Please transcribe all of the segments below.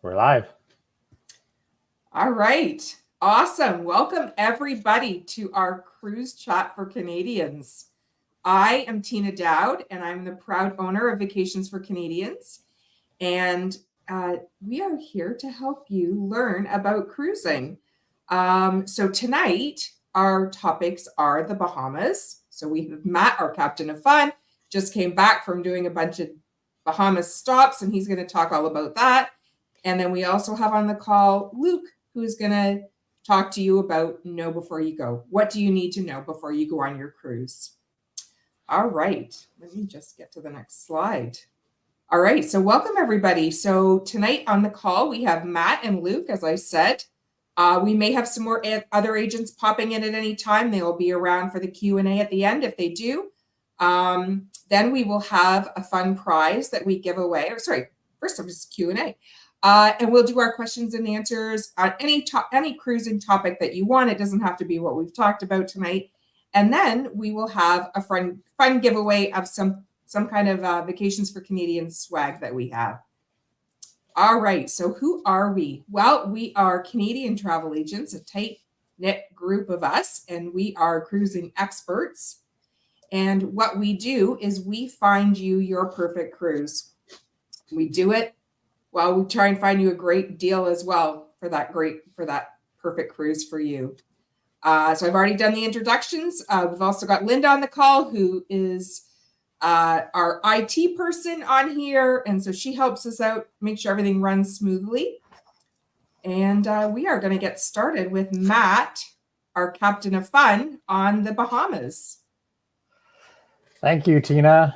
We're live. All right. Awesome. Welcome everybody to our cruise chat for Canadians. I am Tina Dowd, and I'm the proud owner of Vacations for Canadians. And we are here to help you learn about cruising. So tonight, our topics are the Bahamas. So we have Matt, our captain of fun, just came back from doing a bunch of Bahamas stops, and he's going to talk all about that. And then we also have on the call Luke, who's going to talk to you about know before you go. What do you need to know before you go on your cruise? All right, let me just get to the next slide. All right, so welcome everybody. So tonight on the call, we have Matt and Luke, as I said. We may have some more other agents popping in at any time. They will be around for the Q&A at the end if they do. Then we will have a fun prize that we give away. Or sorry, first of all, just Q&A. And we'll do our questions and answers on any cruising topic that you want. It doesn't have to be what we've talked about tonight. And then we will have a fun giveaway of some kind of Vacations for Canadians swag that we have. All right, so who are we? Well, we are Canadian travel agents, a tight-knit group of us, and we are cruising experts. And what we do is we find you your perfect cruise. We do it while we try and find you a great deal as well for that perfect cruise for you. So I've already done the introductions. We've also got Linda on the call, who is our IT person on here. And so she helps us out, make sure everything runs smoothly. And we are going to get started with Matt, our captain of fun on the Bahamas. Thank you, Tina.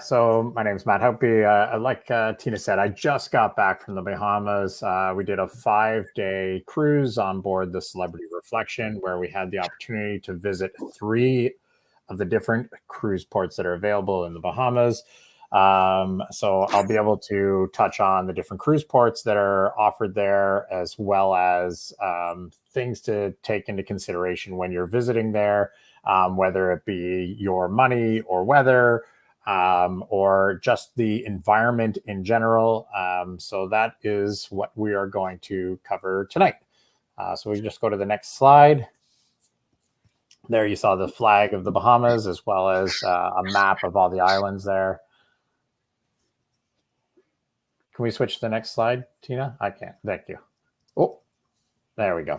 So my name is Matt Hoppy. Like Tina said, I just got back from the Bahamas. We did a 5-day cruise on board the Celebrity Reflection, where we had the opportunity to visit 3 of the different cruise ports that are available in the Bahamas. So I'll be able to touch on the different cruise ports that are offered there, as well as things to take into consideration when you're visiting there, whether it be your money or weather, or just the environment in general. So that is what we are going to cover tonight. So we just go to the next slide. There you saw the flag of the Bahamas, as well as a map of all the islands there. Can we switch to the next slide, Tina? I can't. Thank you. Oh, there we go.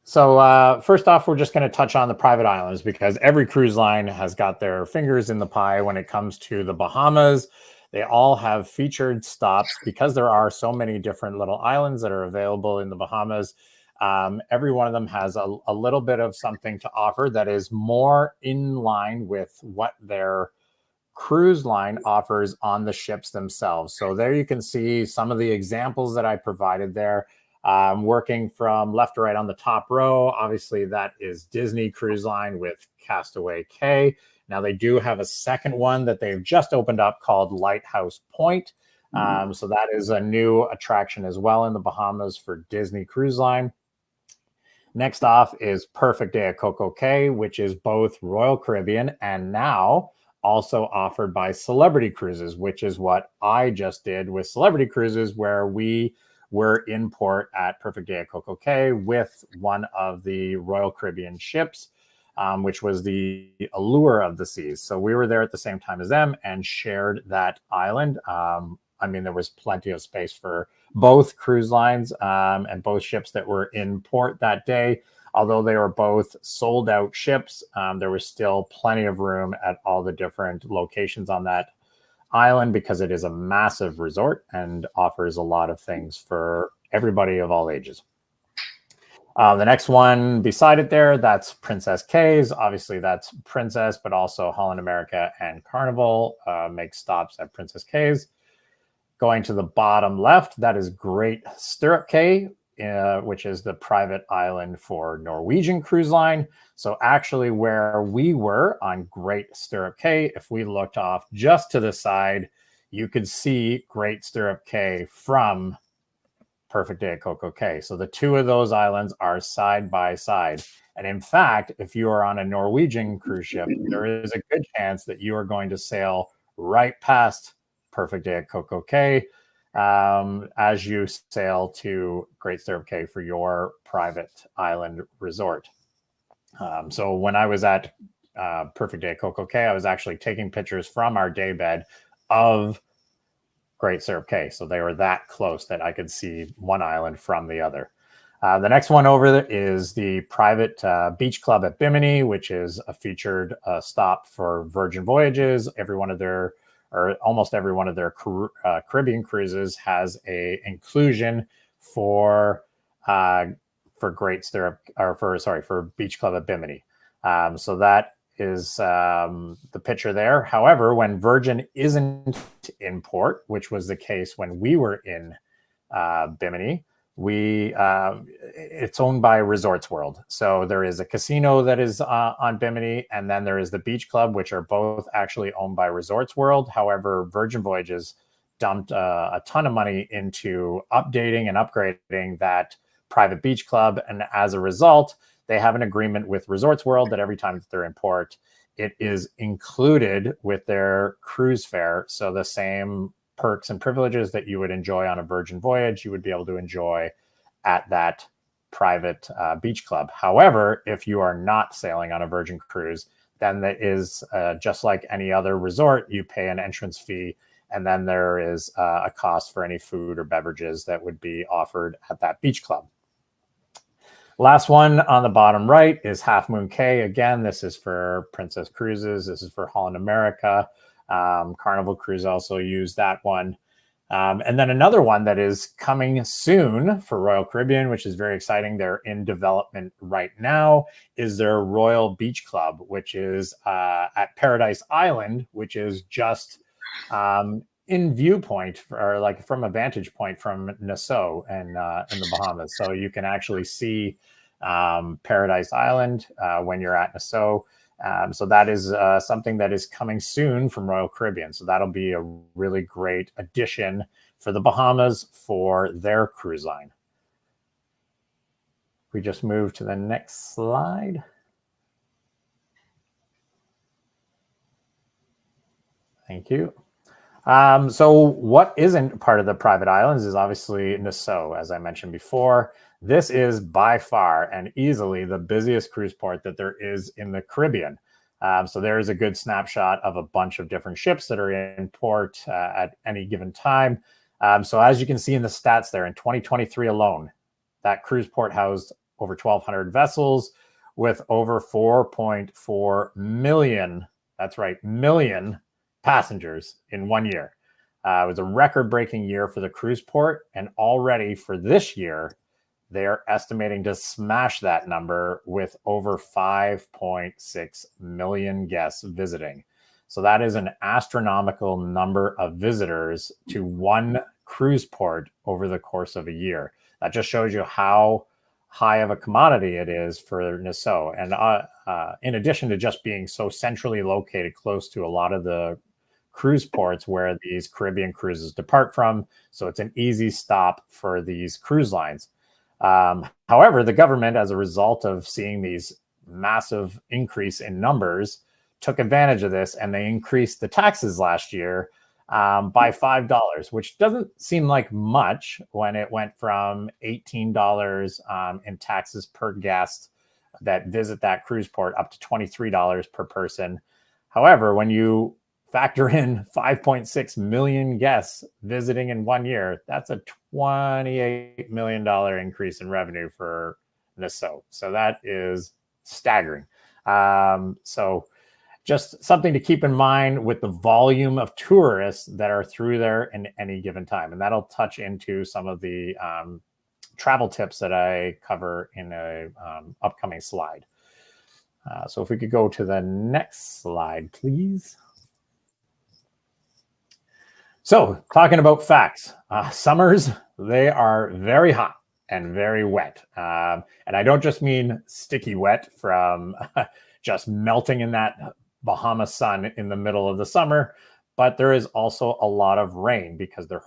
So first off, we're just going to touch on the private islands, because every cruise line has got their fingers in the pie when it comes to the Bahamas. They all have featured stops because there are so many different little islands that are available in the Bahamas. Every one of them has a little bit of something to offer that is more in line with what their cruise line offers on the ships themselves. So there you can see some of the examples that I provided there. Working from left to right on the top row, obviously that is Disney Cruise Line with Castaway Cay. Now they do have a second one that they've just opened up called Lighthouse Point. So that is a new attraction as well in the Bahamas for Disney Cruise Line. Next off is Perfect Day at Coco Cay, which is both Royal Caribbean and now also offered by Celebrity Cruises, which is what I just did with Celebrity Cruises, where we were in port at Perfect Day at Coco Cay with one of the Royal Caribbean ships, which was the Allure of the Seas. So we were there at the same time as them and shared that island. I mean, there was plenty of space for both cruise lines and both ships that were in port that day. Although they were both sold out ships, there was still plenty of room at all the different locations on that island, because it is a massive resort and offers a lot of things for everybody of all ages. The next one beside it there, that's Princess Cays. Obviously, that's Princess, but also Holland America and Carnival make stops at Princess Cays. Going to the bottom left, that is Great Stirrup Cay, which is the private island for Norwegian Cruise Line. So actually where we were on Great Stirrup Cay, if we looked off just to the side, you could see Great Stirrup Cay from Perfect Day at Coco Cay. So the two of those islands are side by side. And in fact, if you are on a Norwegian cruise ship, there is a good chance that you are going to sail right past Perfect Day at Coco Cay. as you sail to Great Stirrup Cay for your private island resort. So when I was at Perfect Day Coco Cay, I was actually taking pictures from our daybed of Great Stirrup Cay. So they were that close that I could see one island from the other. The next one over is the private beach club at Bimini, which is a featured stop for Virgin Voyages. Every one of their, or almost every one of their Caribbean cruises has a inclusion for Great Stirrup, or for Beach Club at Bimini. So that is the picture there. However, when Virgin isn't in port, which was the case when we were in Bimini, it's owned by Resorts World. So there is a casino that is on Bimini, and then there is the beach club, which are both actually owned by Resorts World. However, Virgin Voyages dumped a ton of money into updating and upgrading that private beach club, and as a result, they have an agreement with Resorts World that every time that they're in port, it is included with their cruise fare. So the same perks and privileges that you would enjoy on a Virgin voyage, you would be able to enjoy at that private beach club. However, if you are not sailing on a Virgin cruise, then that is just like any other resort, you pay an entrance fee, and then there is a cost for any food or beverages that would be offered at that beach club. Last one on the bottom right is Half Moon Cay. Again, this is for Princess Cruises. This is for Holland America. Carnival Cruise also used that one. And then another one that is coming soon for Royal Caribbean, which is very exciting. They're in development right now, is their Royal Beach Club, which is at Paradise Island, which is just in viewpoint, or like from a vantage point from Nassau and in the Bahamas. So you can actually see Paradise Island when you're at Nassau. So that is something that is coming soon from Royal Caribbean. So that'll be a really great addition for the Bahamas for their cruise line. We just move to the next slide. Thank you. So what isn't part of the private islands is obviously Nassau, as I mentioned before. This is by far and easily the busiest cruise port that there is in the Caribbean. So there is a good snapshot of a bunch of different ships that are in port at any given time. So as you can see in the stats there, in 2023 alone, that cruise port housed over 1,200 vessels with over 4.4 million, that's right, million passengers in 1 year. It was a record-breaking year for the cruise port, and already for this year, they are estimating to smash that number with over 5.6 million guests visiting. So that is an astronomical number of visitors to one cruise port over the course of a year. That just shows you how high of a commodity it is for Nassau. And in addition to just being so centrally located close to a lot of the cruise ports where these Caribbean cruises depart from, so it's an easy stop for these cruise lines. However, the government, as a result of seeing these massive increase in numbers, took advantage of this, and they increased the taxes last year by $5, which doesn't seem like much when it went from $18 in taxes per guest that visit that cruise port up to $23 per person. However, when you factor in 5.6 million guests visiting in 1 year, that's a $28 million increase in revenue for Nassau. So that is staggering. So just something to keep in mind with the volume of tourists that are through there in any given time. And that'll touch into some of the travel tips that I cover in a upcoming slide. So if we could go to the next slide, please. So talking about facts, summers, they are very hot and very wet. And I don't just mean sticky wet from just melting in that Bahama sun in the middle of the summer, but there is also a lot of rain because the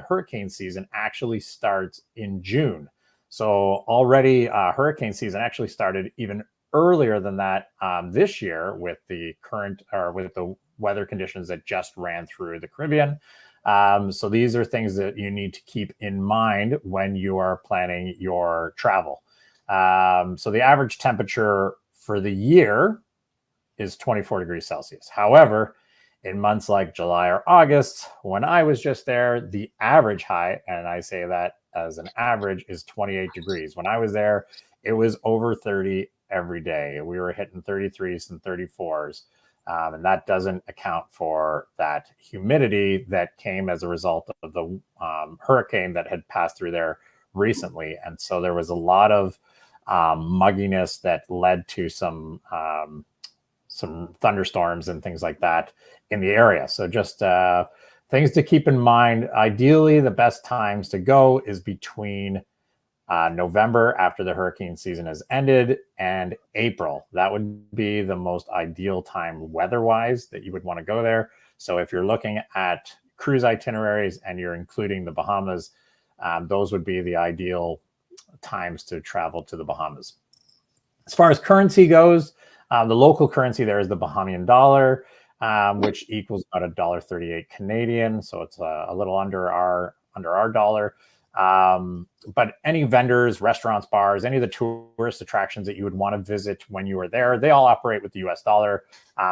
hurricane season actually starts in June. So already hurricane season actually started even earlier than that this year with the weather conditions that just ran through the Caribbean. So these are things that you need to keep in mind when you are planning your travel. So the average temperature for the year is 24 degrees Celsius. However, in months like July or August, when I was just there, the average high, and I say that as an average, is 28 degrees. When I was there, it was over 30 every day. We were hitting 33s and 34s. And that doesn't account for that humidity that came as a result of the hurricane that had passed through there recently. And so there was a lot of mugginess that led to some thunderstorms and things like that in the area. So just things to keep in mind. Ideally, the best times to go is between November, after the hurricane season has ended, and April. That would be the most ideal time weather-wise that you would want to go there. So if you're looking at cruise itineraries and you're including the Bahamas, those would be the ideal times to travel to the Bahamas. As far as currency goes, the local currency there is the Bahamian dollar, which equals about $1.38 Canadian. So it's a little under our dollar. But any vendors, restaurants, bars, any of the tourist attractions that you would want to visit when you are there, they all operate with the US dollar.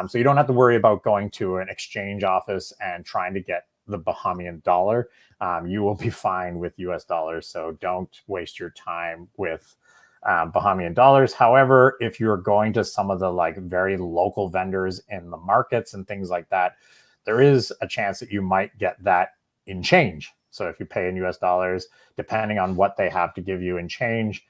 So you don't have to worry about going to an exchange office and trying to get the Bahamian dollar. You will be fine with US dollars. So don't waste your time with Bahamian dollars. However, if you're going to some of the like very local vendors in the markets and things like that, there is a chance that you might get that in change. So if you pay in US dollars, depending on what they have to give you in change,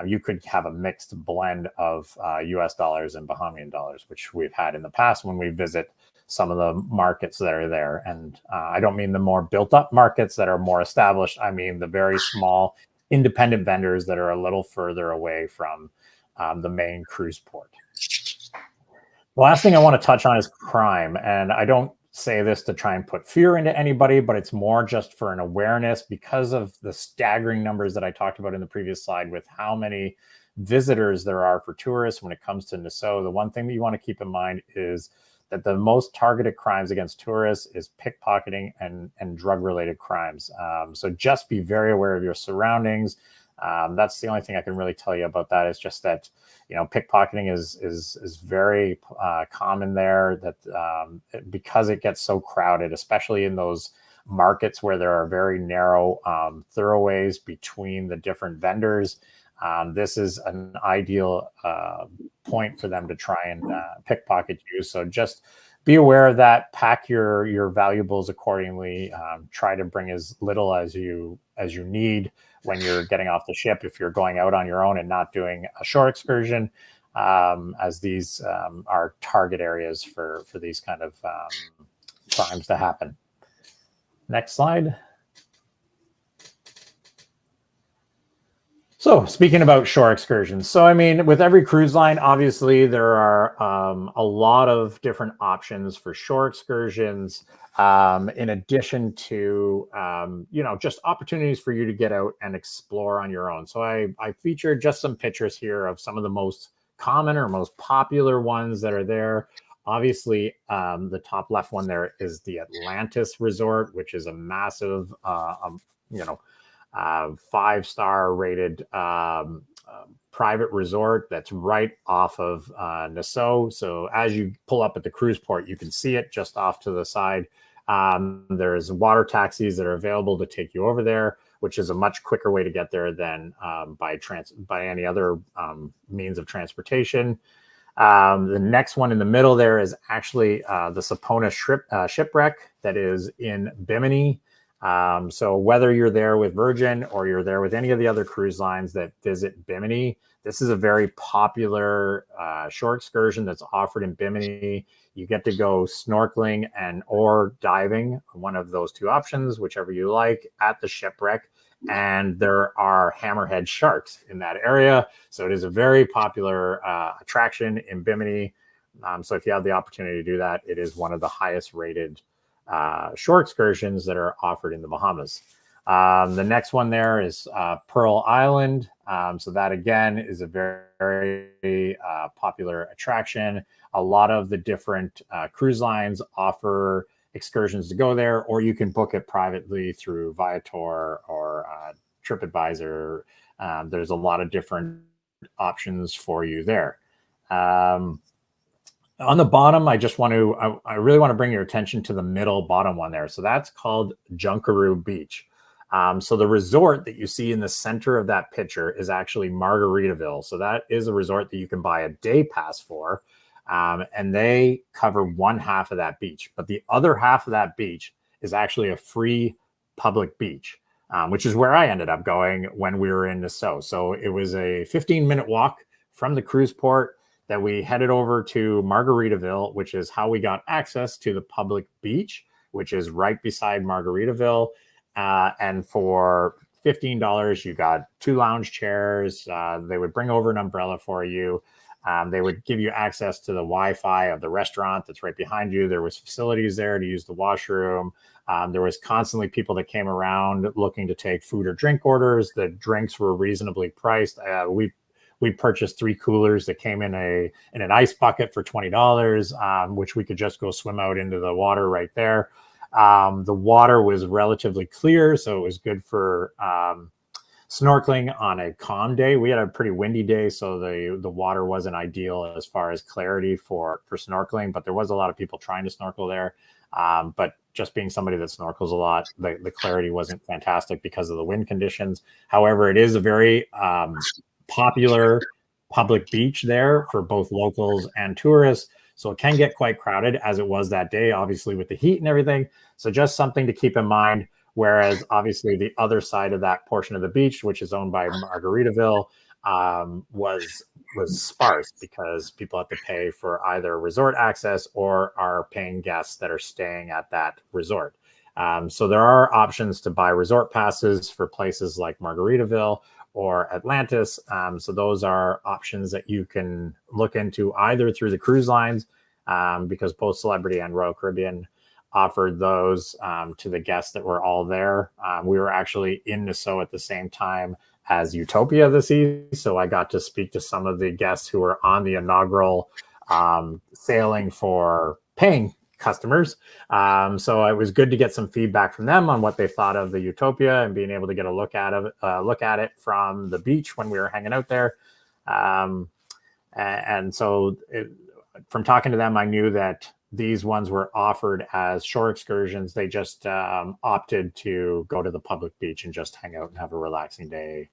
you could have a mixed blend of US dollars and Bahamian dollars, which we've had in the past when we visit some of the markets that are there. And I don't mean the more built up markets that are more established. I mean the very small independent vendors that are a little further away from the main cruise port. The last thing I want to touch on is crime. And I don't say this to try and put fear into anybody, but it's more just for an awareness because of the staggering numbers that I talked about in the previous slide with how many visitors there are for tourists when it comes to Nassau. The one thing that you want to keep in mind is that the most targeted crimes against tourists is pickpocketing and drug-related crimes. So just be very aware of your surroundings. That's the only thing I can really tell you about that. Is just that, you know, pickpocketing is very common there. That because it gets so crowded, especially in those markets where there are very narrow thoroughways between the different vendors. This is an ideal point for them to try and pickpocket you. So just be aware of that. Pack your valuables accordingly. Try to bring as little as you need when you're getting off the ship. If you're going out on your own and not doing a shore excursion, as these are target areas for these kind of crimes to happen. Next slide. So speaking about shore excursions, so I mean, with every cruise line, obviously there are a lot of different options for shore excursions, in addition to, you know, just opportunities for you to get out and explore on your own. So I featured just some pictures here of some of the most common or most popular ones that are there. Obviously, the top left one there is the Atlantis Resort, which is a massive, you know, 5-star rated private resort that's right off of Nassau. So as you pull up at the cruise port, you can see it just off to the side. There's water taxis that are available to take you over there, which is a much quicker way to get there than by any other means of transportation. The next one in the middle there is actually the Sapona shipwreck that is in Bimini. So whether you're there with Virgin or you're there with any of the other cruise lines that visit Bimini, this is a very popular shore excursion that's offered in Bimini. You get to go snorkeling or diving, one of those two options, whichever you like, at the shipwreck. And there are hammerhead sharks in that area. So it is a very popular attraction in Bimini. So if you have the opportunity to do that, it is one of the highest rated shore excursions that are offered in the Bahamas. The next one there is Pearl Island. So that again is a very popular attraction. A lot of the different cruise lines offer excursions to go there, or you can book it privately through Viator or TripAdvisor. There's a lot of different options for you there. On the bottom, I really want to bring your attention to the middle bottom one there. So that's called Junkaroo Beach. So the resort that you see in the center of that picture is actually Margaritaville. So that is a resort that you can buy a day pass for. And they cover one half of that beach. But the other half of that beach is actually a free public beach, which is where I ended up going when we were in Nassau. So it was a 15-minute walk from the cruise port that we headed over to Margaritaville, which is how we got access to the public beach, which is right beside Margaritaville. And for $15, you got 2 lounge chairs. They would bring over an umbrella for you. They would give you access to the Wi-Fi of the restaurant that's right behind you. There was facilities there to use the washroom. There was constantly people that came around looking to take food or drink orders. The drinks were reasonably priced. We purchased 3 coolers that came in an ice bucket for $20, which we could just go swim out into the water right there. The water was relatively clear, so it was good for snorkeling on a calm day. We had a pretty windy day, so the water wasn't ideal as far as clarity for snorkeling, but there was a lot of people trying to snorkel there. But just being somebody that snorkels a lot, the clarity wasn't fantastic because of the wind conditions. However, it is a very popular public beach there for both locals and tourists. So it can get quite crowded, as it was that day, obviously with the heat and everything. So just something to keep in mind. Whereas obviously the other side of that portion of the beach, which is owned by Margaritaville, was sparse because people have to pay for either resort access or are paying guests that are staying at that resort. So there are options to buy resort passes for places like Margaritaville or Atlantis. So those are options that you can look into either through the cruise lines, because both Celebrity and Royal Caribbean offered those to the guests that were all there. We were actually in Nassau at the same time as Utopia this season, so I got to speak to some of the guests who were on the inaugural sailing for paying customers. So it was good to get some feedback from them on what they thought of the Utopia and being able to get a look at it from the beach when we were hanging out there. And so from talking to them, I knew that these ones were offered as shore excursions. They just opted to go to the public beach and just hang out and have a relaxing day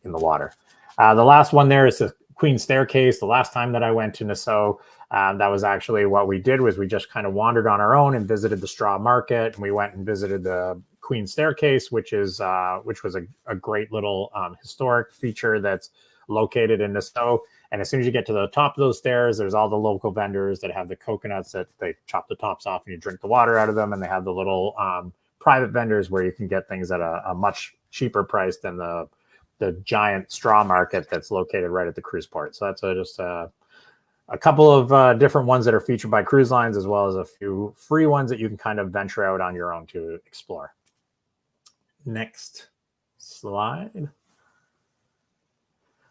in the water. The last one there is the Queen Staircase. The last time that I went to Nassau, that was actually what we did, was we just kind of wandered on our own and visited the straw market, and we went and visited the Queen Staircase, which was a great little historic feature that's located in Nassau. And as soon as you get to the top of those stairs, there's all the local vendors that have the coconuts that they chop the tops off and you drink the water out of them. And they have the little private vendors where you can get things at a much cheaper price than the giant straw market that's located right at the cruise port. So that's just a couple of different ones that are featured by cruise lines, as well as a few free ones that you can kind of venture out on your own to explore. Next slide.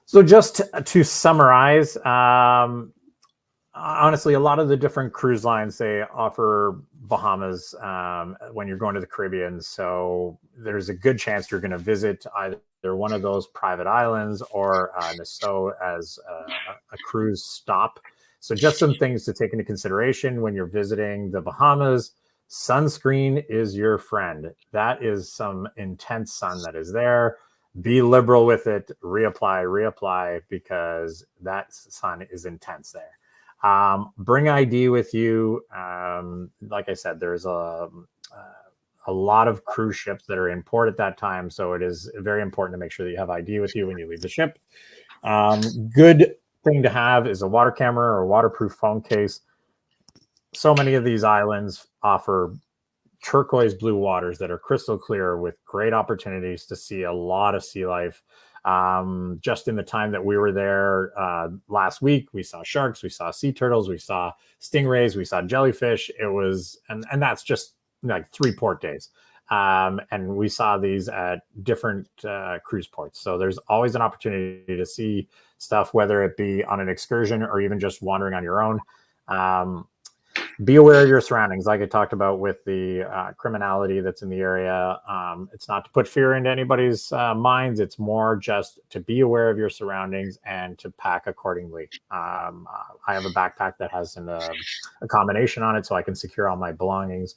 So just to summarize, honestly, a lot of the different cruise lines, they offer Bahamas when you're going to the Caribbean. So there's a good chance you're going to visit either one of those private islands or Nassau as a cruise stop. So just some things to take into consideration when you're visiting the Bahamas. Sunscreen is your friend. That is some intense sun that is there. Be liberal with it, reapply, because that sun is intense there. Bring ID with you. Like I said, there's a lot of cruise ships that are in port at that time, so it is very important to make sure that you have ID with you when you leave the ship. Good thing to have is a water camera or waterproof phone case. So many of these islands offer turquoise blue waters that are crystal clear with great opportunities to see a lot of sea life. Just in the time that we were there last week, we saw sharks, we saw sea turtles, we saw stingrays, we saw jellyfish. It was, and that's just like 3 port days. And we saw these at different cruise ports. So there's always an opportunity to see stuff, whether it be on an excursion or even just wandering on your own. be aware of your surroundings, like I talked about with the criminality that's in the area. It's not to put fear into anybody's minds. It's more just to be aware of your surroundings and to pack accordingly. I have a backpack that has a combination on it, so I can secure all my belongings.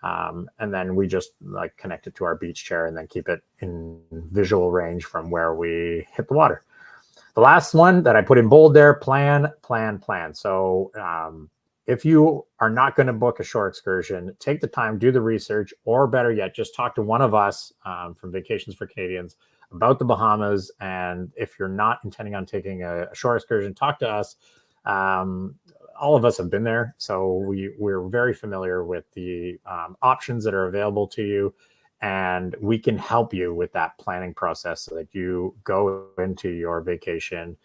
And then we just like connect it to our beach chair and then keep it in visual range from where we hit the water. The last one that I put in bold there, plan. So if you are not going to book a shore excursion, take the time, do the research, or better yet, just talk to one of us from Vacations for Canadians about the Bahamas. And if you're not intending on taking a shore excursion, talk to us. All of us have been there, so we're very familiar with the options that are available to you. And we can help you with that planning process so that you go into your vacation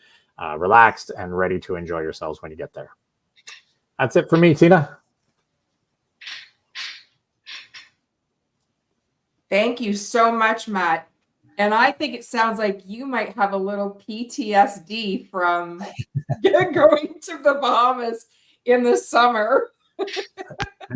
relaxed and ready to enjoy yourselves when you get there. That's it for me, Tina. Thank you so much, Matt. And I think it sounds like you might have a little PTSD from going to the Bahamas in the summer.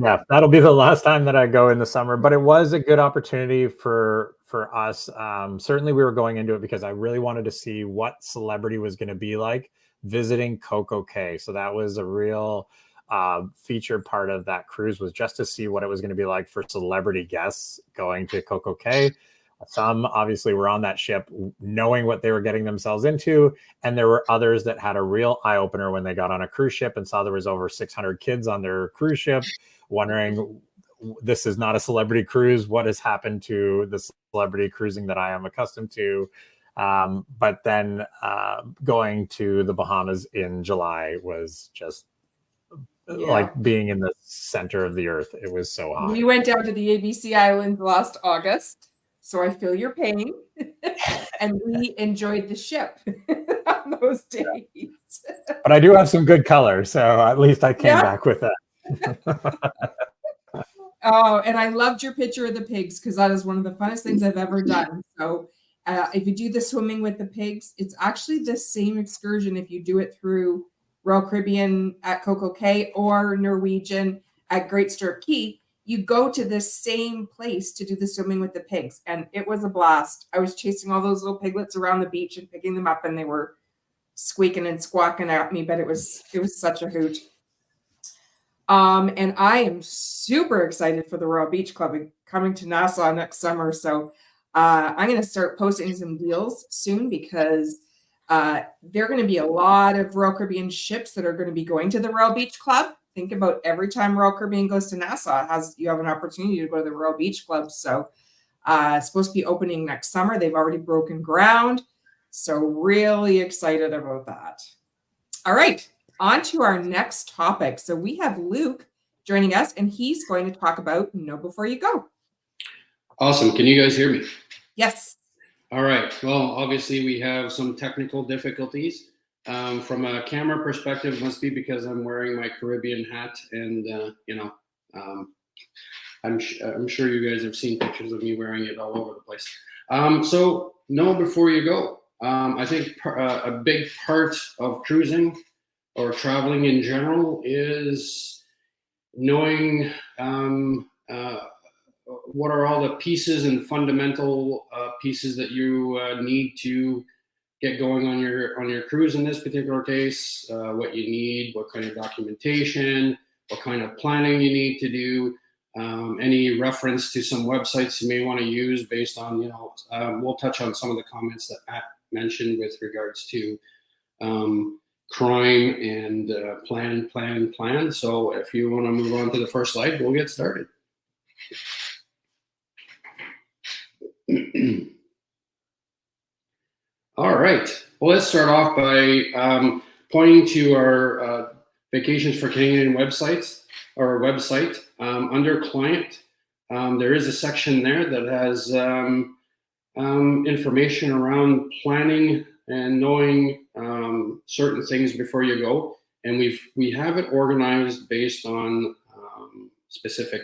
Yeah, that'll be the last time that I go in the summer, but it was a good opportunity for us. Certainly we were going into it because I really wanted to see what celebrity was going to be like visiting Coco Cay. So that was a real featured part of that cruise, was just to see what it was going to be like for celebrity guests going to Coco Cay. Some obviously were on that ship knowing what they were getting themselves into. And there were others that had a real eye opener when they got on a cruise ship and saw there was over 600 kids on their cruise ship, wondering, this is not a celebrity cruise. What has happened to the celebrity cruising that I am accustomed to? But then going to the Bahamas in July was just like being in the center of the earth. It was so hot. We went down to the ABC Islands last August, so I feel your pain. And we enjoyed the ship on those days. But I do have some good color, so at least I came back with that. Oh, and I loved your picture of the pigs, because that is one of the funnest things I've ever done. So if you do the swimming with the pigs, it's actually the same excursion if you do it through Royal Caribbean at Coco Cay or Norwegian at Great Stirrup Cay. You go to the same place to do the swimming with the pigs, and it was a blast. I was chasing all those little piglets around the beach and picking them up, and they were squeaking and squawking at me, but it was such a hoot. And I am super excited for the Royal Beach Club coming to Nassau next summer. So I'm going to start posting some deals soon, because there are going to be a lot of Royal Caribbean ships that are going to be going to the Royal Beach Club. Think about every time Royal Caribbean goes to Nassau, you have an opportunity to go to the Royal Beach Club. So it's supposed to be opening next summer. They've already broken ground. So really excited about that. All right. On to our next topic. So we have Luke joining us, and he's going to talk about Know Before You Go. Awesome. Can you guys hear me? Yes. All right. Well, obviously we have some technical difficulties. From a camera perspective, it must be because I'm wearing my Caribbean hat, and I'm sure you guys have seen pictures of me wearing it all over the place. So Know Before You Go. I think a big part of cruising or traveling in general is knowing what are all the pieces and fundamental pieces that you need to get going on your cruise. In this particular case, what you need, what kind of documentation, what kind of planning you need to do, any reference to some websites you may want to use based on, we'll touch on some of the comments that Matt mentioned with regards to crime and plan. So if you want to move on to the first slide, we'll get started. All right. Well, let's start off by pointing to our Vacations for Canadian website. Under client, there is a section there that has information around planning and knowing certain things before you go, and we have it organized based on specific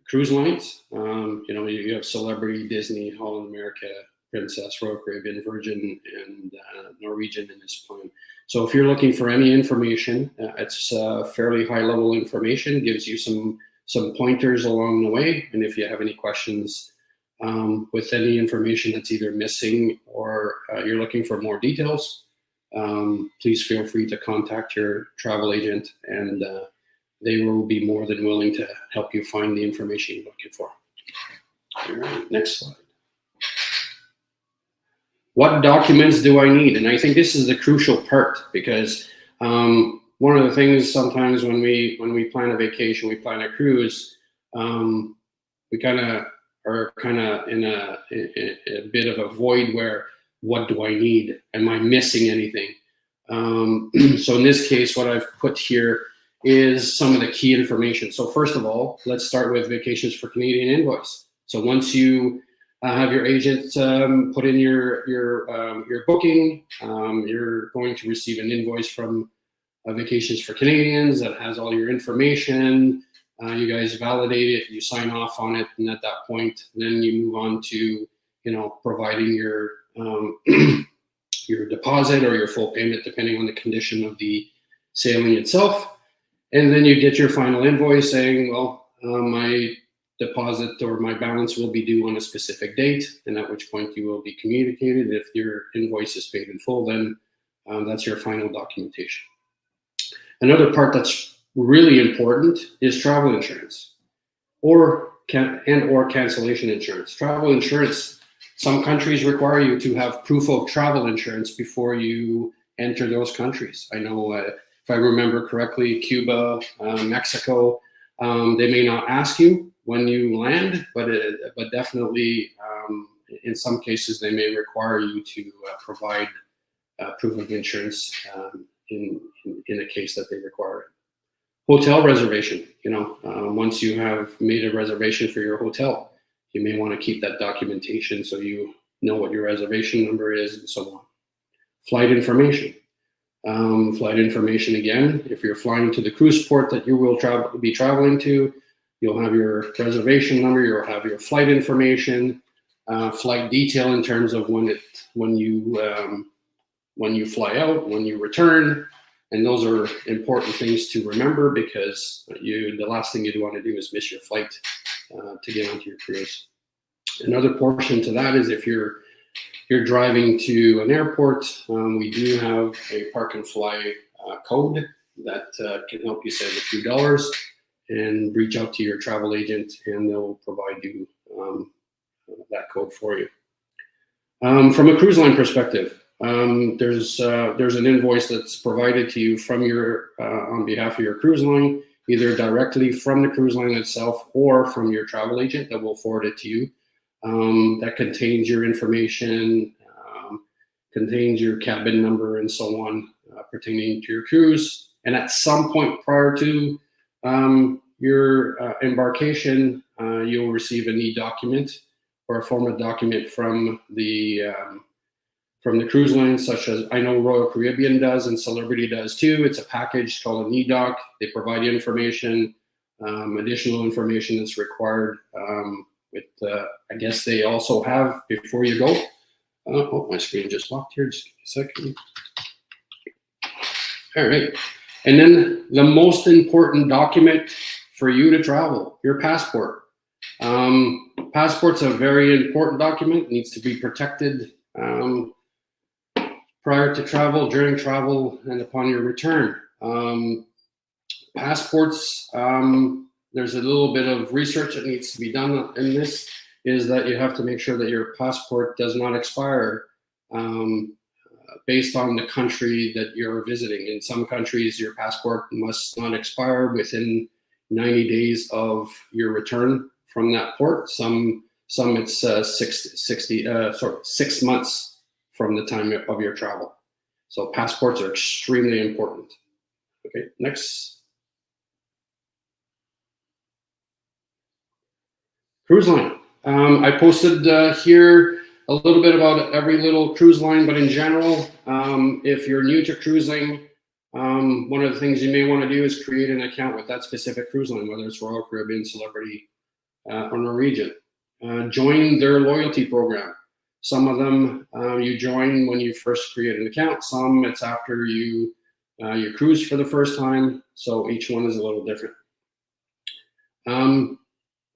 cruise lines. You have Celebrity, Disney, Holland America, Princess, Royal Caribbean, Virgin, and Norwegian in this plan. So if you're looking for any information, it's fairly high level information, gives you some pointers along the way. And if you have any questions with any information that's either missing or you're looking for more details, please feel free to contact your travel agent, and they will be more than willing to help you find the information you're looking for. All right, next slide. What documents do I need? And I think this is the crucial part, because one of the things sometimes when we plan a vacation, we plan a cruise, we kind of are in a bit of a void where, what do I need? Am I missing anything? So in this case, what I've put here is some of the key information. So first of all, let's start with Vacations for Canadian invoice. So once you have your agent put in your booking, you're going to receive an invoice from Vacations for Canadians that has all your information. You guys validate it, you sign off on it, and at that point, then you move on to, providing your your deposit or your full payment, depending on the condition of the sailing itself. And then you get your final invoice saying, well, my deposit or my balance will be due on a specific date, and at which point you will be communicated. If your invoice is paid in full, then that's your final documentation. Another part that's really important is travel insurance or cancellation insurance. Travel insurance, some countries require you to have proof of travel insurance before you enter those countries. I know if I remember correctly, Cuba, Mexico, they may not ask you when you land, but definitely in some cases they may require you to provide proof of insurance in a case that they require it. Hotel reservation, once you have made a reservation for your hotel, you may want to keep that documentation so you know what your reservation number is and so on. Flight information. Flight information again, if you're flying to the cruise port that you will be traveling to, you'll have your reservation number, you'll have your flight information, flight detail in terms of when you fly out, when you return, and those are important things to remember, because the last thing you want to do is miss your flight to get onto your cruise. Another portion to that is if you're driving to an airport, we do have a park and fly code that can help you save a few dollars, and reach out to your travel agent and they'll provide you that code for you. From a cruise line perspective, there's an invoice that's provided to you from your on behalf of your cruise line, either directly from the cruise line itself or from your travel agent that will forward it to you. That contains your information, contains your cabin number and so on pertaining to your cruise. And at some point prior to your embarkation, you'll receive a need document or a form of document from the cruise line, such as I know Royal Caribbean does and Celebrity does too. It's a package called a need doc. They provide you information, additional information that's required. I guess they also have before you go. Oh, my screen just locked here. Just give me a second. All right. And then the most important document for you to travel, your passport. Passport's a very important document. It needs to be protected prior to travel, during travel, and upon your return. Passports, there's a little bit of research that needs to be done in this, is that you have to make sure that your passport does not expire based on the country that you're visiting. In some countries, your passport must not expire within 90 days of your return from that port. Some it's 6 months from the time of your travel. So passports are extremely important. Okay, next. Cruise line. I posted here a little bit about every little cruise line, but in general, if you're new to cruising, one of the things you may want to do is create an account with that specific cruise line, whether it's Royal Caribbean, Celebrity, or Norwegian. Join their loyalty program. Some of them you join when you first create an account. Some it's after you cruise for the first time. So each one is a little different.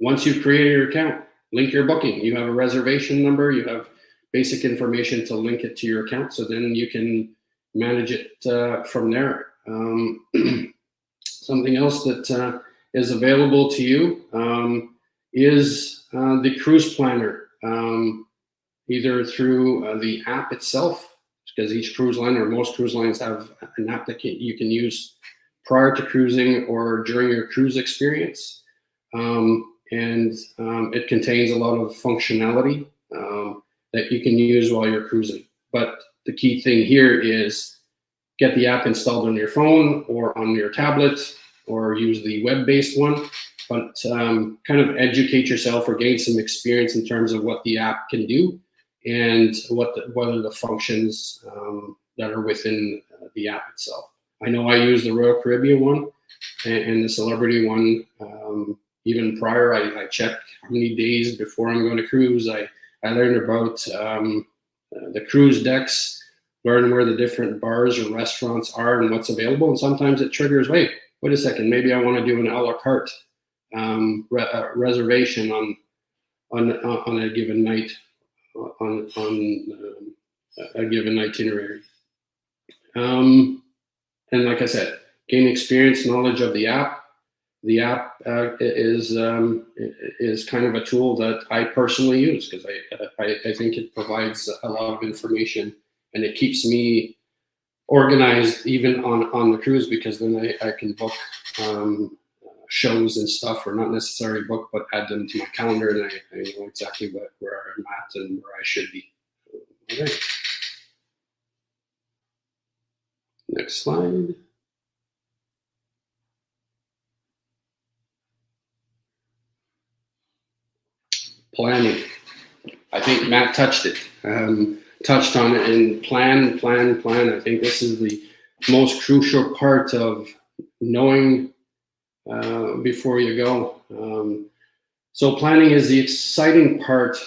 Once you've created your account, link your booking. You have a reservation number. You have basic information to link it to your account. So then you can manage it from there. Something else that is available to you is the cruise planner, either through the app itself, because each cruise line or most cruise lines have an app that you can use prior to cruising or during your cruise experience. It contains a lot of functionality that you can use while you're cruising. But the key thing here is get the app installed on your phone or on your tablet, or use the web-based one. But kind of educate yourself or gain some experience in terms of what the app can do and what are the functions that are within the app itself. I know I use the Royal Caribbean one and the Celebrity one. Even prior, I check how many days before I'm going to cruise. I learned about the cruise decks, learn where the different bars or restaurants are and what's available. And sometimes it triggers, wait a second, maybe I want to do an a la carte reservation on a given night, on a given itinerary. And like I said, gain experience, knowledge of the app. The app is kind of a tool that I personally use because I think it provides a lot of information and it keeps me organized even on the cruise, because then I can book shows and stuff, or not necessarily book, but add them to my calendar, and I know exactly where I'm at and where I should be. Okay. Next slide. Planning. I think Matt touched on it, and plan. I think this is the most crucial part of knowing before you go. So planning is the exciting part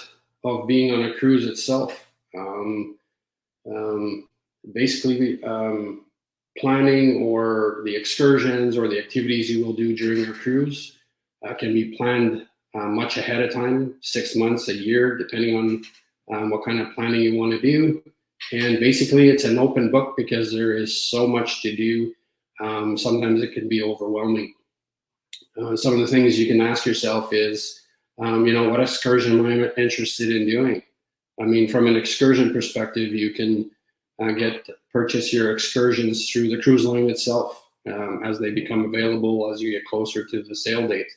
of being on a cruise itself. Basically, planning or the excursions or the activities you will do during your cruise can be planned much ahead of time, 6 months, a year, depending on what kind of planning you want to do. And basically, it's an open book because there is so much to do. Sometimes it can be overwhelming. Some of the things you can ask yourself is, what excursion am I interested in doing? I mean, from an excursion perspective, you can purchase your excursions through the cruise line itself as they become available as you get closer to the sail date.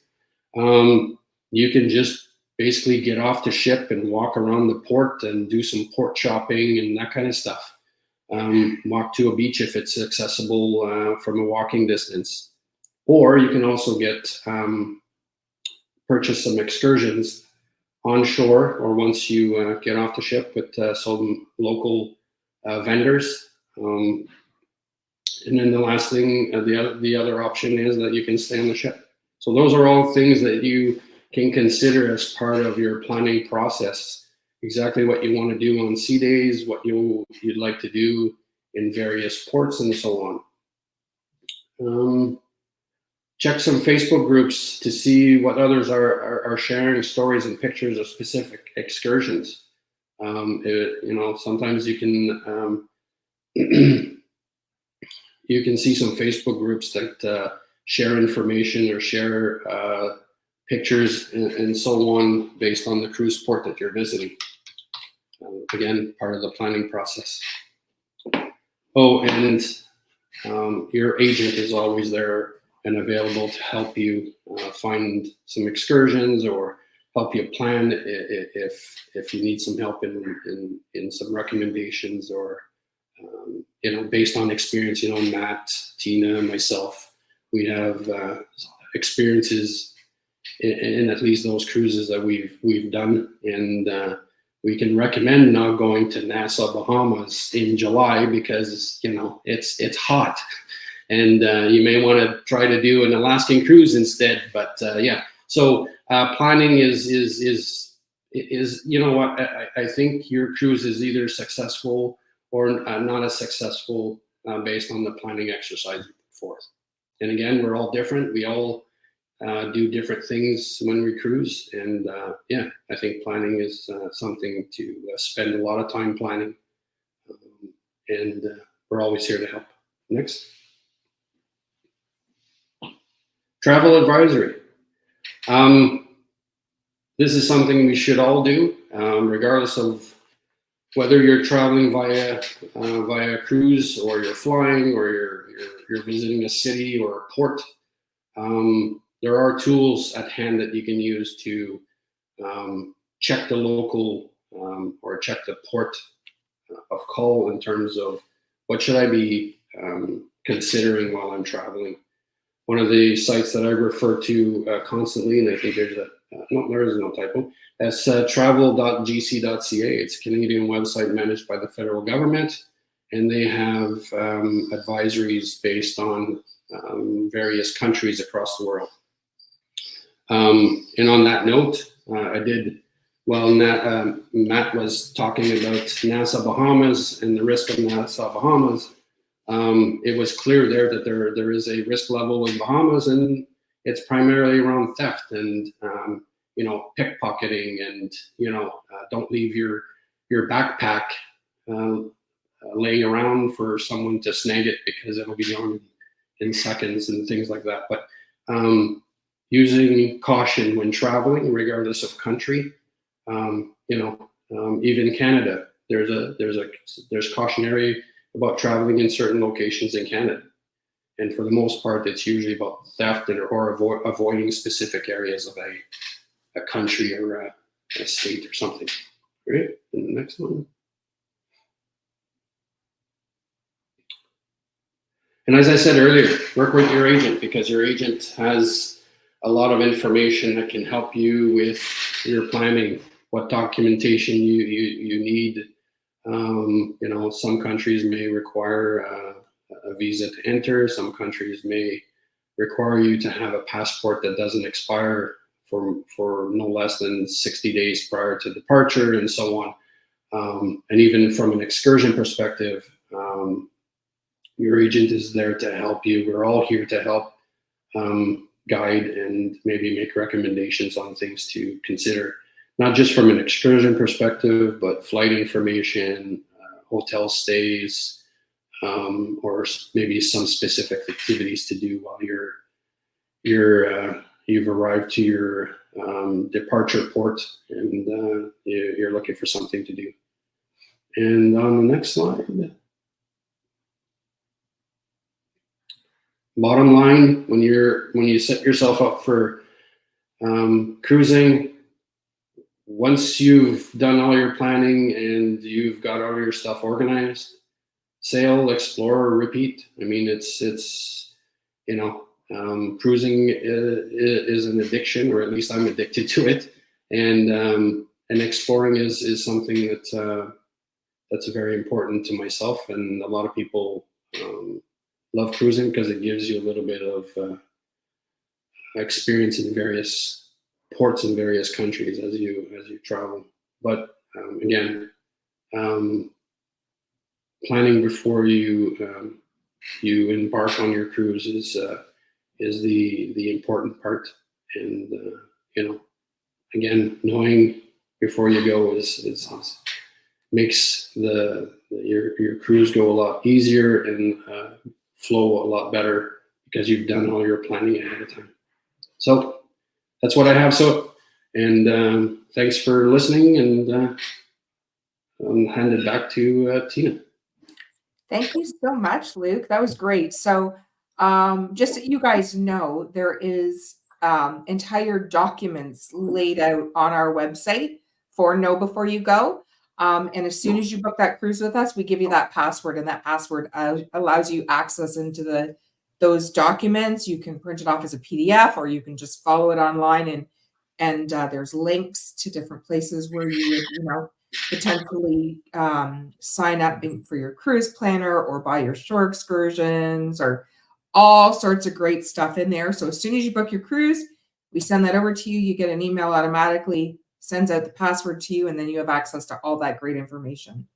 You can just basically get off the ship and walk around the port and do some port shopping and that kind of stuff. Walk to a beach if it's accessible from a walking distance. Or you can also purchase some excursions on shore or once you get off the ship with some local vendors. And then the last thing, the other option is that you can stay on the ship. So those are all things that you can consider as part of your planning process. Exactly what you want to do on sea days, what you'd like to do in various ports and so on. Check some Facebook groups to see what others are sharing stories and pictures of specific excursions. Sometimes you can you can see some Facebook groups that share information or share pictures and so on based on the cruise port that you're visiting. Again, part of the planning process. Oh, and your agent is always there and available to help you find some excursions or help you plan if you need some help in some recommendations or based on experience. Matt, Tina, myself, we have experiences in at least those cruises that we've done, and we can recommend not going to Nassau, Bahamas in July because it's hot, and you may want to try to do an Alaskan cruise instead. But yeah, so planning is is, you know what, I think your cruise is either successful or not as successful based on the planning exercise you put forth. And again, we're all different. We all do different things when we cruise. And yeah, I think planning is something to spend a lot of time planning. And we're always here to help. Next. Travel advisory. This is something we should all do, regardless of whether you're traveling via cruise, or you're flying, or you're visiting a city or a port. There are tools at hand that you can use to check the local or check the port of call in terms of what should I be considering while I'm traveling. One of the sites that I refer to constantly, and I think there's no, there is no typo, that's travel.gc.ca. It's a Canadian website managed by the federal government, and they have advisories based on various countries across the world. And on that note, Matt was talking about Nassau, Bahamas, and the risk of Nassau, Bahamas. It was clear there that there is a risk level in Bahamas, and it's primarily around theft and pickpocketing, and don't leave your backpack laying around for someone to snag it, because it'll be gone in seconds and things like that. But using caution when traveling, regardless of country. Even Canada, there's cautionary about traveling in certain locations in Canada, and for the most part, it's usually about theft or avoiding specific areas of a country or a state or something. Great. And the next one. And as I said earlier, work with your agent, because your agent has a lot of information that can help you with your planning, what documentation you need. Some countries may require a visa to enter. Some countries may require you to have a passport that doesn't expire for no less than 60 days prior to departure, and so on. And even from an excursion perspective, your agent is there to help you. We're all here to help guide and maybe make recommendations on things to consider, not just from an excursion perspective, but flight information, hotel stays, or maybe some specific activities to do while you've arrived to your departure port, and you're looking for something to do. And on the next slide, bottom line, when you set yourself up for cruising, once you've done all your planning and you've got all your stuff organized, sail, explore, repeat. I mean, it's cruising is an addiction, or at least I'm addicted to it, and exploring is something that's very important to myself, and a lot of people love cruising because it gives you a little bit of experience in various ports in various countries as you travel. But again, planning before you embark on your cruise is the important part, and again, knowing before you go is makes your cruise go a lot easier and flow a lot better, because you've done all your planning ahead of time. So that's what I have. And thanks for listening, and I'll hand it back to Tina. Thank you so much, Luke. That was great. So just so you guys know, there is entire documents laid out on our website for Know Before You Go. And as soon as you book that cruise with us, we give you that password, and that password allows you access into those documents. You can print it off as a PDF, or you can just follow it online, and there's links to different places where you would, potentially sign up for your cruise planner, or buy your shore excursions, or all sorts of great stuff in there. So as soon as you book your cruise, we send that over to you. You get an email automatically sends out the password to you, and then you have access to all that great information.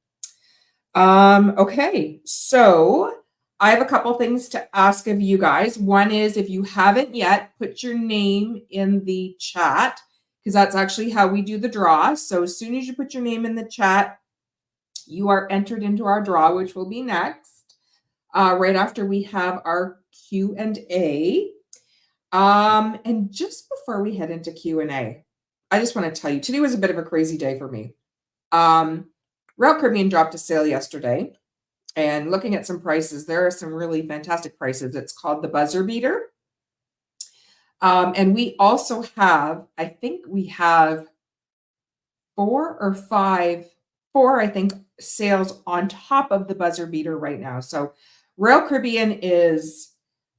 Okay, so I have a couple things to ask of you guys. One is, if you haven't yet, put your name in the chat, because that's actually how we do the draw. So as soon as you put your name in the chat, you are entered into our draw, which will be next, right after we have our Q&A. And just before we head into Q&A, I just want to tell you, today was a bit of a crazy day for me. Royal Caribbean dropped a sale yesterday, and looking at some prices, there are some really fantastic prices. It's called the Buzzer Beater. And we also have, I think we have four, I think, sales on top of the Buzzer Beater right now. So Royal Caribbean is,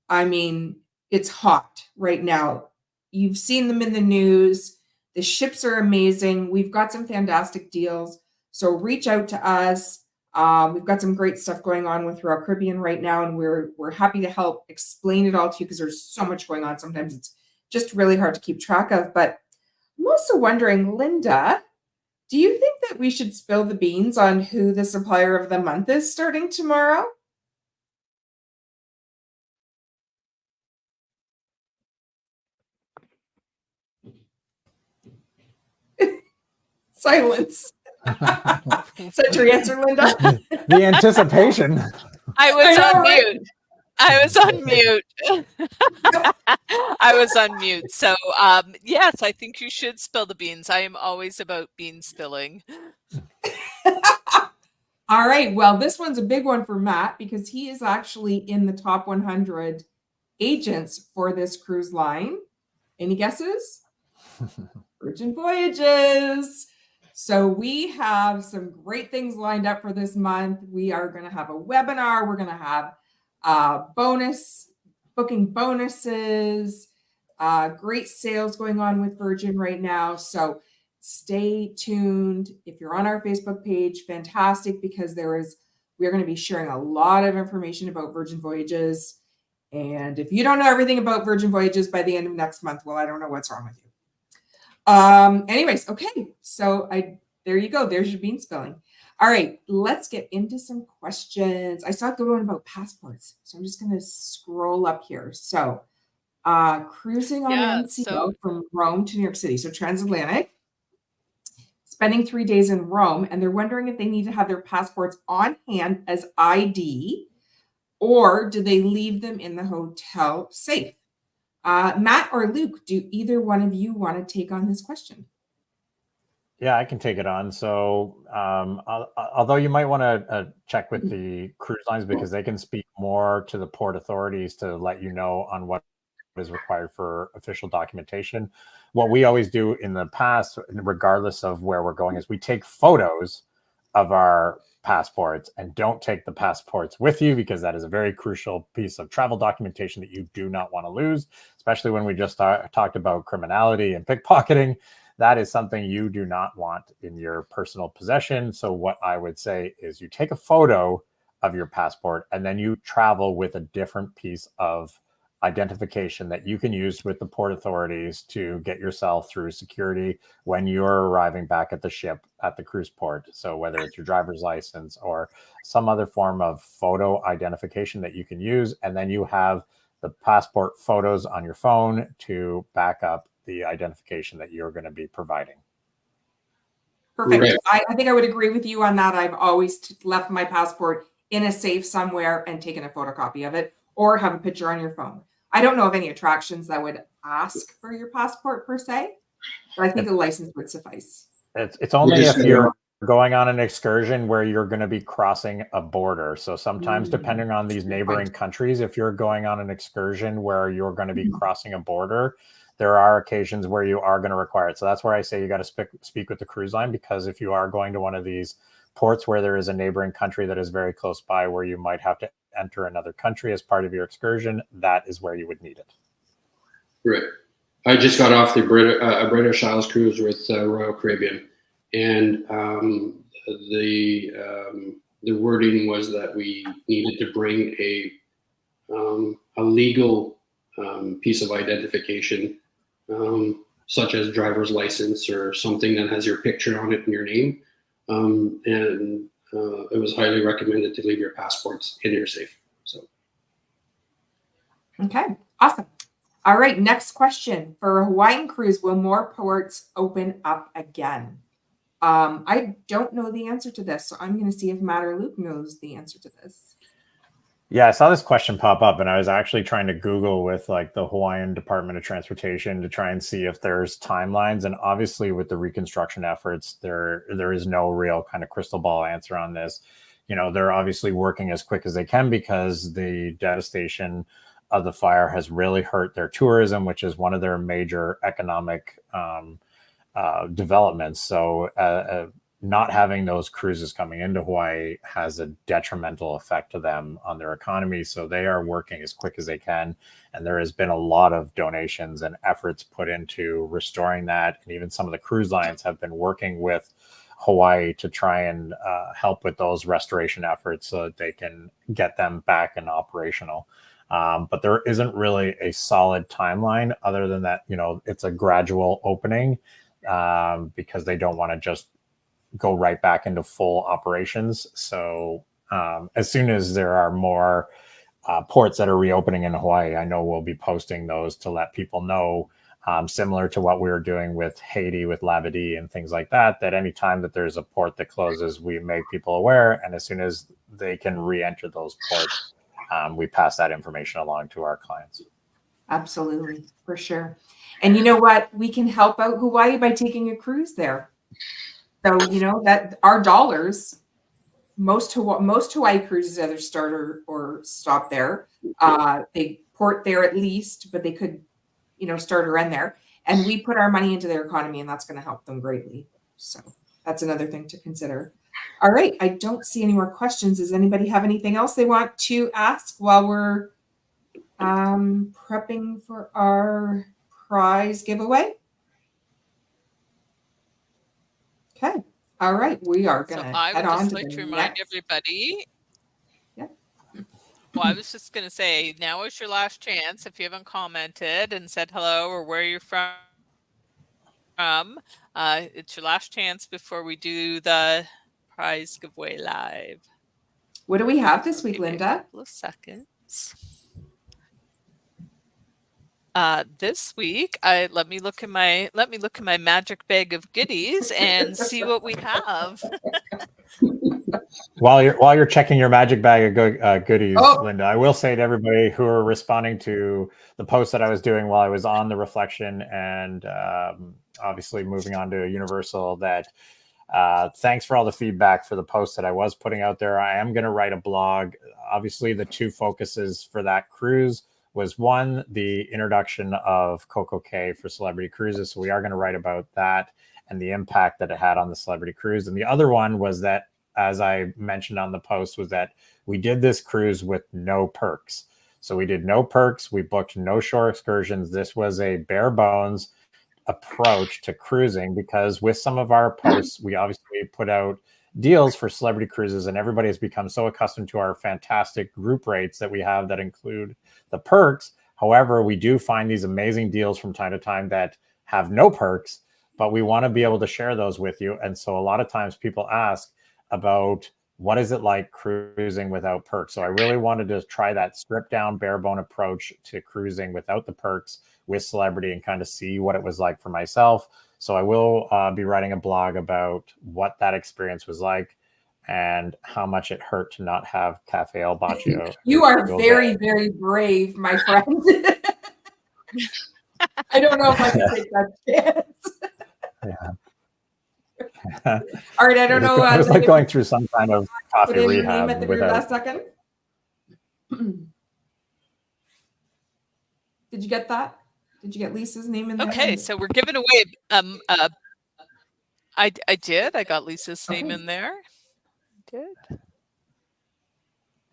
I mean, it's hot right now. You've seen them in the news. The ships are amazing. We've got some fantastic deals. So reach out to us. We've got some great stuff going on with Royal Caribbean right now, and we're happy to help explain it all to you, because there's so much going on. Sometimes it's just really hard to keep track of. But I'm also wondering, Linda, do you think that we should spill the beans on who the supplier of the month is starting tomorrow? Silence. Is that your answer, Linda? The anticipation. I was I know, on right? mute. I was on mute. I was on mute. So, yes, I think you should spill the beans. I am always about bean spilling. All right. Well, this one's a big one for Matt, because he is actually in the top 100 agents for this cruise line. Any guesses? Virgin Voyages. So we have some great things lined up for this month. We are going to have a webinar. We're going to have booking bonuses, great sales going on with Virgin right now. So stay tuned. If you're on our Facebook page, fantastic, because we're going to be sharing a lot of information about Virgin Voyages. And if you don't know everything about Virgin Voyages by the end of next month, well, I don't know what's wrong with you. Anyways, okay. So there you go. There's your bean spilling. All right, let's get into some questions. I saw a good one about passports, so I'm just going to scroll up here. So, cruising on NCO from Rome to New York City, so transatlantic, spending 3 days in Rome, and they're wondering if they need to have their passports on hand as ID, or do they leave them in the hotel safe? Matt or Luke, do either one of you want to take on this question? Yeah, I can take it on. So, although you might want to check with the cruise lines, because they can speak more to the port authorities to let you know on what is required for official documentation. What we always do in the past, regardless of where we're going, is we take photos of our passports and don't take the passports with you, because that is a very crucial piece of travel documentation that you do not want to lose, especially when we just talked about criminality and pickpocketing. That is something you do not want in your personal possession. So what I would say is you take a photo of your passport, and then you travel with a different piece of identification that you can use with the port authorities to get yourself through security when you're arriving back at the ship at the cruise port. So whether it's your driver's license or some other form of photo identification that you can use, and then you have the passport photos on your phone to back up the identification that you're going to be providing. Perfect. Right. I think I would agree with you on that. I've always left my passport in a safe somewhere and taken a photocopy of it, or have a picture on your phone. I don't know of any attractions that would ask for your passport per se, but I think a license would suffice. It's only if you're going on an excursion where you're going to be crossing a border. So sometimes, depending on these neighboring countries, if you're going on an excursion where you're going to be crossing a border, there are occasions where you are going to require it. So that's where I say you got to speak with the cruise line, because if you are going to one of these ports where there is a neighboring country that is very close by, where you might have to enter another country as part of your excursion, that is where you would need it. Right. I just got off the British Isles cruise with Royal Caribbean, and the wording was that we needed to bring a legal piece of identification such as driver's license or something that has your picture on it and your name. It was highly recommended to leave your passports in your safe. So. Okay, awesome. All right, next question. For a Hawaiian cruise, will more ports open up again? I don't know the answer to this, so I'm going to see if Matt or Luke knows the answer to this. Yeah, I saw this question pop up, and I was actually trying to Google with like the Hawaiian Department of Transportation to try and see if there's timelines. And obviously, with the reconstruction efforts, there is no real kind of crystal ball answer on this. You know, they're obviously working as quick as they can because the devastation of the fire has really hurt their tourism, which is one of their major economic developments. So not having those cruises coming into Hawaii has a detrimental effect to them on their economy. So they are working as quick as they can. And there has been a lot of donations and efforts put into restoring that. And even some of the cruise lines have been working with Hawaii to try and help with those restoration efforts so that they can get them back and operational. But there isn't really a solid timeline other than that, you know, it's a gradual opening because they don't want to just go right back into full operations. So as soon as there are more ports that are reopening in Hawaii, I know we'll be posting those to let people know, similar to what we were doing with Haiti, with Labadee and things like that, that anytime that there's a port that closes, we make people aware. And as soon as they can re-enter those ports, we pass that information along to our clients. Absolutely, for sure. And you know what? We can help out Hawaii by taking a cruise there. So, you know, that our dollars, most Hawaii cruises either start or stop there. They port there at least, but they could, you know, start or end there. And we put our money into their economy, and that's going to help them greatly. So that's another thing to consider. All right. I don't see any more questions. Does anybody have anything else they want to ask while we're prepping for our prize giveaway? Okay. All right. We are going to head on to the remind next. everybody. Yeah. Well, I was just going to say, now is your last chance. If you haven't commented and said hello or where you're from, it's your last chance before we do the prize giveaway live. What do we have this week, Give me Linda? a couple of seconds. This week, let me look in my magic bag of goodies and see what we have. While you're checking your magic bag of goodies, Linda, I will say to everybody who are responding to the post that I was doing while I was on the Reflection and obviously moving on to Universal, that thanks for all the feedback for the post that I was putting out there. I am going to write a blog. Obviously, the two focuses for that cruise was one, the introduction of Coco Cay for Celebrity Cruises. So we are going to write about that and the impact that it had on the Celebrity Cruise. And the other one was that, as I mentioned on the post, was that we did this cruise with no perks. So we did no perks. We booked no shore excursions. This was a bare bones approach to cruising, because with some of our posts, we obviously put out deals for Celebrity Cruises, and everybody has become so accustomed to our fantastic group rates that we have that include the perks. However, we do find these amazing deals from time to time that have no perks, but we want to be able to share those with you. And so a lot of times people ask about, what is it like cruising without perks? So I really wanted to try that stripped down bare bone approach to cruising without the perks with Celebrity and kind of see what it was like for myself. So I will be writing a blog about what that experience was like and how much it hurt to not have Cafe El Bacio. You are very, very brave, my friend. I don't know if I can take that chance. Yeah. All right, I don't know. It was like going through some kind of coffee put in rehab. Your name at the very last second. Did you get that? Did you get Lisa's name in there? Okay, so we're giving away. I did. I got Lisa's name in there. I did.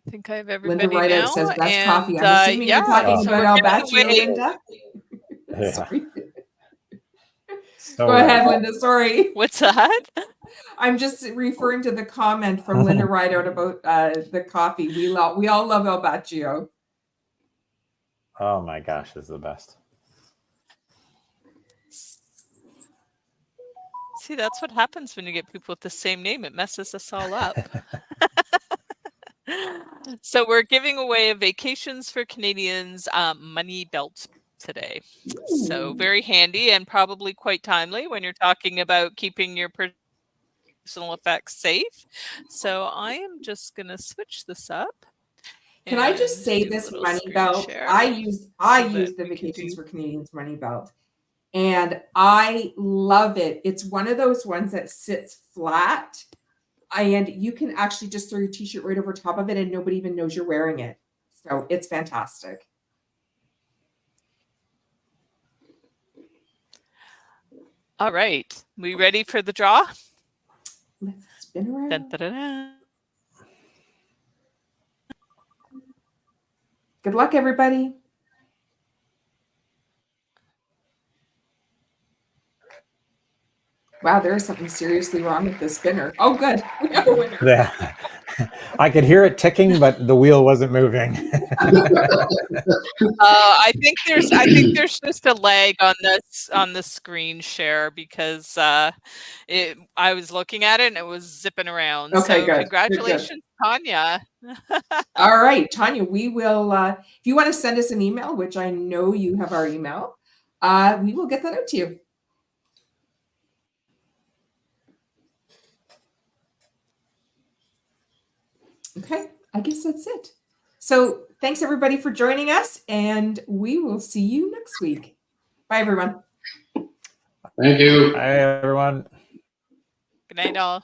I think I have everybody Linda now. Rideout says best coffee. I'm assuming you're talking about El Bacio, Linda. Yeah. Go ahead, Linda. Sorry. What's that? I'm just referring to the comment from Linda Rideout about the coffee. We all love El Bacio. Oh my gosh, this is the best. See, that's what happens when you get people with the same name. It messes us all up. So we're giving away a Vacations for Canadians money belt today. So Ooh. very handy and probably quite timely when you're talking about keeping your personal effects safe. So I am just going to switch this up. Can I just and say do a this little money screen belt? share I use that the we can Vacations do. for Canadians money belt, and I love it. It's one of those ones that sits flat, and you can actually just throw your t-shirt right over top of it, and nobody even knows you're wearing it. So it's fantastic. All right, we ready for the draw? Let's spin around. Dun, dun, dun, dun. Good luck, everybody. Wow, there is something seriously wrong with this spinner. Oh, good. We have a winner. Yeah. I could hear it ticking, but the wheel wasn't moving. I think there's just a lag on the screen share because I was looking at it and it was zipping around. Okay, So good. congratulations, Tanya. All right, Tanya, we will, if you want to send us an email, which I know you have our email, we will get that out to you. Okay, I guess that's it. So thanks everybody for joining us, and we will see you next week. Bye, everyone. Thank you. Hi, everyone. Good night, all.